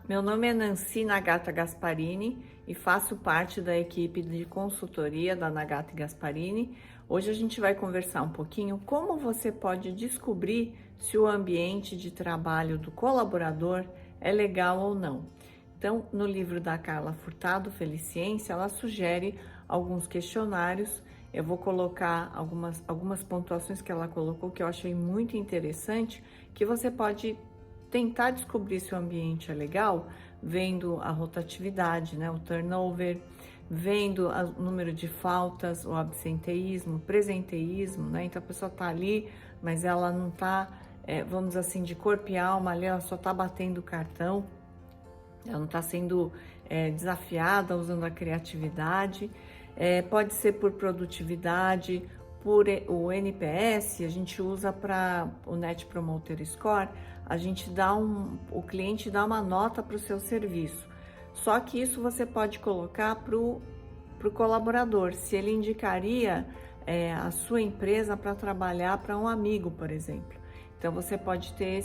Meu nome é Nancy Nagata Gasparini e faço parte da equipe de consultoria da Nagata Gasparini. Hoje a gente vai conversar um pouquinho como você pode descobrir se o ambiente de trabalho do colaborador é legal ou não. Então, no livro da Carla Furtado, Feliciência, ela sugere alguns questionários. Eu vou colocar algumas pontuações que ela colocou que eu achei muito interessante, que você pode tentar descobrir se o ambiente é legal, vendo a rotatividade, né, o turnover, vendo o número de faltas, o absenteísmo, presenteísmo, né, então a pessoa tá ali, mas ela não tá, vamos dizer assim, de corpo e alma ali, ela só tá batendo o cartão, ela não está sendo desafiada usando a criatividade, pode ser por produtividade, por o NPS, a gente usa para o Net Promoter Score, a gente dá o cliente dá uma nota para o seu serviço. Só que isso você pode colocar para o colaborador, se ele indicaria a sua empresa para trabalhar para um amigo, por exemplo. Então você pode ter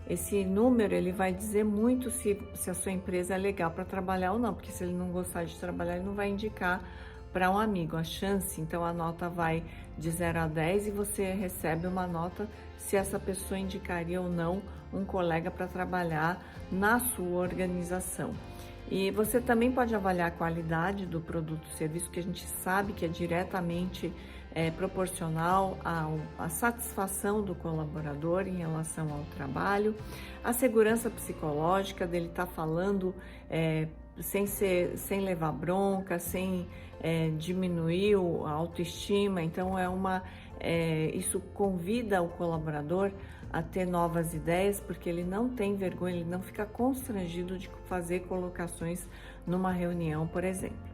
esse número, ele vai dizer muito se a sua empresa é legal para trabalhar ou não, porque se ele não gostar de trabalhar, ele não vai indicar para um amigo. A chance, então a nota vai de 0 a 10 e você recebe uma nota se essa pessoa indicaria ou não um colega para trabalhar na sua organização. E você também pode avaliar a qualidade do produto ou serviço, que a gente sabe que é diretamente proporcional à satisfação do colaborador em relação ao trabalho, a segurança psicológica dele estar falando sem levar bronca, sem diminuir a autoestima. Então isso convida o colaborador a ter novas ideias, porque ele não tem vergonha, ele não fica constrangido de fazer colocações numa reunião, por exemplo.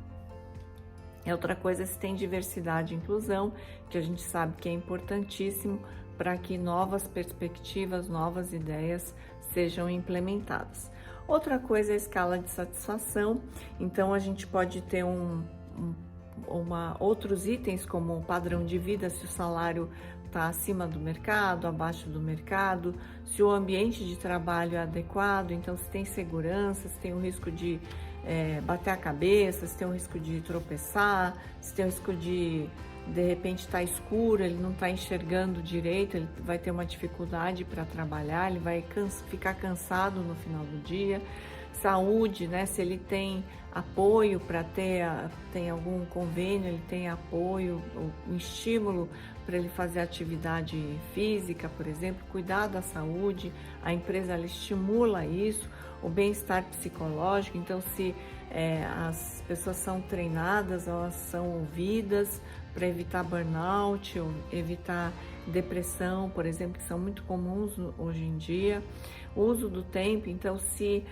Outra coisa, se tem diversidade e inclusão, que a gente sabe que é importantíssimo para que novas perspectivas, novas ideias sejam implementadas. Outra coisa é a escala de satisfação, então a gente pode ter outros itens como o padrão de vida, se o salário está acima do mercado, abaixo do mercado, se o ambiente de trabalho é adequado, então se tem segurança, se tem o risco de bater a cabeça, se tem o risco de tropeçar, se tem o risco de repente estar escuro, ele não está enxergando direito, ele vai ter uma dificuldade para trabalhar, ele vai ficar cansado no final do dia. Saúde, né? Se ele tem apoio para tem algum convênio, ele tem apoio, um estímulo para ele fazer atividade física, por exemplo, cuidar da saúde, a empresa ela estimula isso, o bem-estar psicológico. Então, se as pessoas são treinadas, elas são ouvidas para evitar burnout, ou evitar depressão, por exemplo, que são muito comuns hoje em dia. O uso do tempo, então se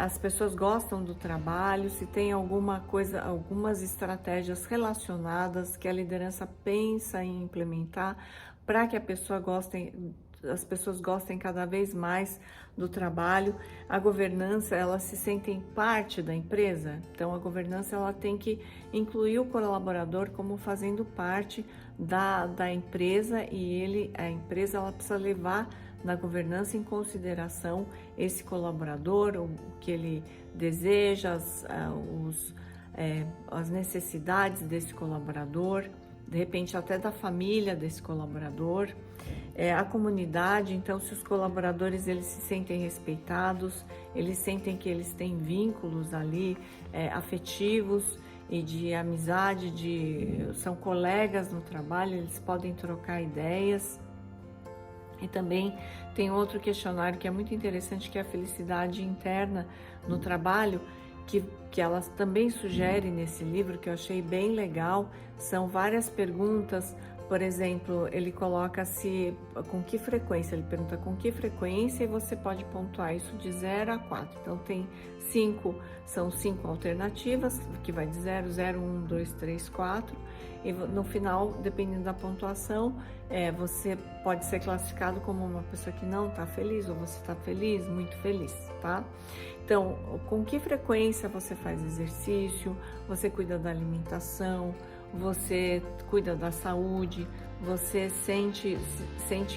as pessoas gostam do trabalho, se tem algumas estratégias relacionadas que a liderança pensa em implementar para que as pessoas gostem cada vez mais do trabalho. A governança, elas se sentem parte da empresa, então a governança ela tem que incluir o colaborador como fazendo parte da empresa, e a empresa ela precisa levar na governança em consideração esse colaborador, o que ele deseja, as necessidades desse colaborador, de repente até da família desse colaborador, a comunidade. Então, se os colaboradores eles se sentem respeitados, eles sentem que eles têm vínculos ali afetivos e de amizade, são colegas no trabalho, eles podem trocar ideias. E também tem outro questionário que é muito interessante, que é a felicidade interna no trabalho, que elas também sugerem nesse livro, que eu achei bem legal. São várias perguntas. Por exemplo, ele coloca com que frequência, ele pergunta com que frequência, e você pode pontuar isso de 0 a 4. Então tem são 5 alternativas, que vai de 0, 0, 1, 2, 3, 4. E no final, dependendo da pontuação, você pode ser classificado como uma pessoa que não está feliz, ou você está feliz, muito feliz, tá? Então, com que frequência você faz exercício, você cuida da alimentação, você cuida da saúde, você sente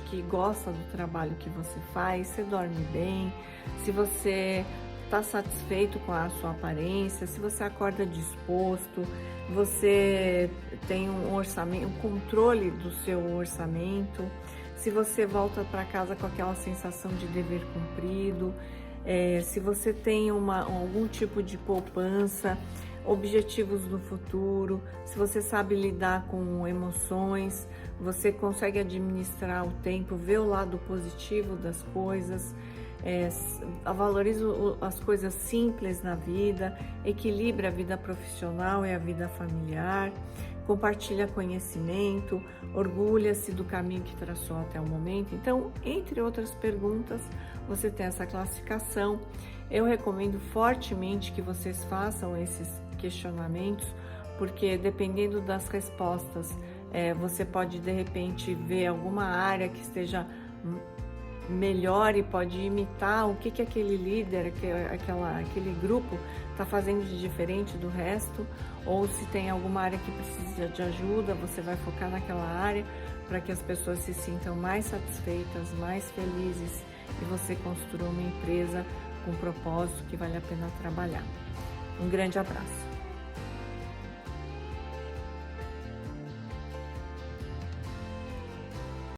que gosta do trabalho que você faz, você dorme bem, se você está satisfeito com a sua aparência, se você acorda disposto, você tem um orçamento, um controle do seu orçamento, se você volta para casa com aquela sensação de dever cumprido, se você tem algum tipo de poupança, objetivos no futuro, se você sabe lidar com emoções, você consegue administrar o tempo, ver o lado positivo das coisas, valoriza as coisas simples na vida, equilibra a vida profissional e a vida familiar, compartilha conhecimento, orgulha-se do caminho que traçou até o momento. Então, entre outras perguntas, você tem essa classificação. Eu recomendo fortemente que vocês façam esses questionamentos, porque dependendo das respostas, você pode de repente ver alguma área que esteja melhor e pode imitar o que aquele líder, aquele grupo está fazendo de diferente do resto, ou se tem alguma área que precisa de ajuda, você vai focar naquela área para que as pessoas se sintam mais satisfeitas, mais felizes e você construa uma empresa com propósito que vale a pena trabalhar. Um grande abraço!